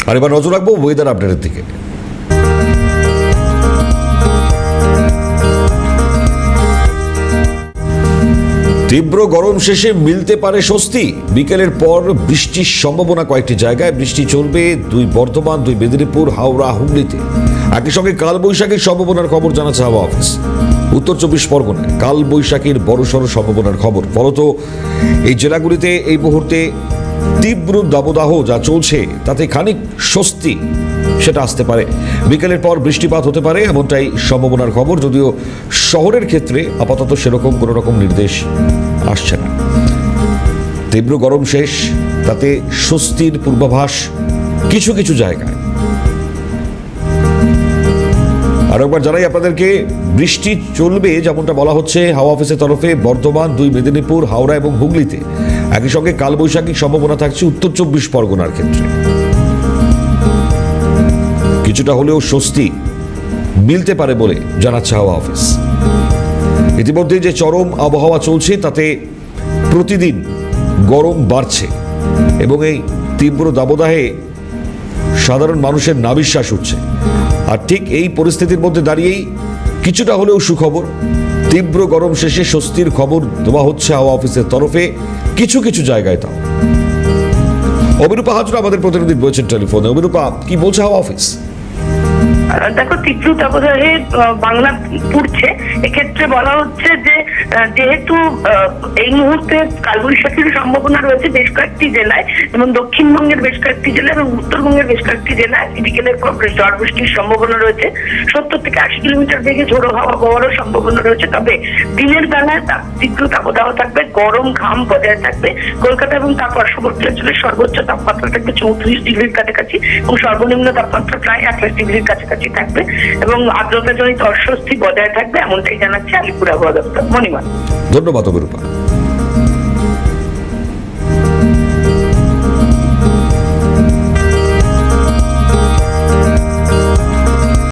আর এবার নজর রাখবো ওয়েদার আপডেটের দিকে। তীব্র গরম শেষে মিলতে পারে স্বস্তি। বিকেলের পর বৃষ্টির সম্ভাবনা কয়েকটি জায়গায়। বৃষ্টি চলবে বর্ধমান, মেদিনীপুর, হাওড়া, হুগলিতে। একই সঙ্গে কালবৈশাখীর সম্ভাবনার খবর জানাচ্ছে হাওয়া অফিস। উত্তর 24 পরগনায় কালবৈশাখীর বড়সড় সম্ভাবনার খবর। ফলত এই জেলাগুলিতে এই মুহূর্তে তীব্র দাবদাহ যা চলছে তাতে খানিক স্বস্তি সেটা আসতে পারে। বিকেলের পর বৃষ্টিপাত হতে পারে এমনটাই সম্ভাবনার খবর, যদিও শহরের ক্ষেত্রে আপাতত সেরকম কোনো রকম নির্দেশ আসছে না। তীব্র গরম শেষ, তাতে স্বস্তির পূর্বাভাস কিছু কিছু জায়গায়। আর একবার জানাই আপনাদেরকে, বৃষ্টি চলবে যেমনটা বলা হচ্ছে হাওয়া অফিসের তরফে বর্ধমান, মেদিনীপুর, হাওড়া এবং হুগলিতে। একই সঙ্গে কালবৈশাখীর সম্ভাবনা থাকছে উত্তর 24 পরগনার ক্ষেত্রে। কিছুটা হলেও স্বস্তি মিলতে পারে বলে জানাচ্ছে হাওয়া অফিস। ইতিমধ্যে যে চরম আবহাওয়া চলছে তাতে প্রতিদিন গরম বাড়ছে এবং এই তীব্র দাবদাহে সাধারণ মানুষের নাভিশ্বাস উঠছে। আর ঠিক এই পরিস্থিতির মধ্যে দাঁড়িয়েই কিছুটা হলেও সুখবর। তীব্র গরম শেষে স্বস্তির খবর দেওয়া হচ্ছে হাওয়া অফিসের তরফে কিছু কিছু জায়গায়। তাও অভিরূপা হাজরা আমাদের প্রতিনিধি রয়েছেন টেলিফোনে। অভিরূপা, কি বলছে হাওয়া অফিস? দেখো, তীব্র দাবদাহে বাংলা পুড়ছে। এক্ষেত্রে বলা হচ্ছে যে যেহেতু এই মুহূর্তে কালবৈশাখীর সম্ভাবনা রয়েছে বেশ কয়েকটি জেলায়, এবং দক্ষিণবঙ্গের বেশ কয়েকটি জেলা এবং উত্তরবঙ্গের বেশ কয়েকটি জেলায় বিকেলের পর ঝড় বৃষ্টির সম্ভাবনা রয়েছে। 70 থেকে 80 কিলোমিটার বেগে ঝোড়ো হাওয়া বওয়ারও সম্ভাবনা রয়েছে। তবে দিনের বেলায় তীব্র দাবদাহ থাকবে, গরম ঘাম বজায় থাকবে। কলকাতা এবং তার পার্শ্ববর্তী অঞ্চলের সর্বোচ্চ তাপমাত্রা থাকবে 34 ডিগ্রির কাছাকাছি এবং সর্বনিম্ন তাপমাত্রা প্রায় 28 ডিগ্রির কাছাকাছি থাকবে এবং আর্দ্রতাজনিত অস্বস্তি বজায় থাকবে, এমনটাই জানাচ্ছে আলিপুর আবহাওয়া দপ্তর। মণিমান, ধন্যবাদ অভিরূপা।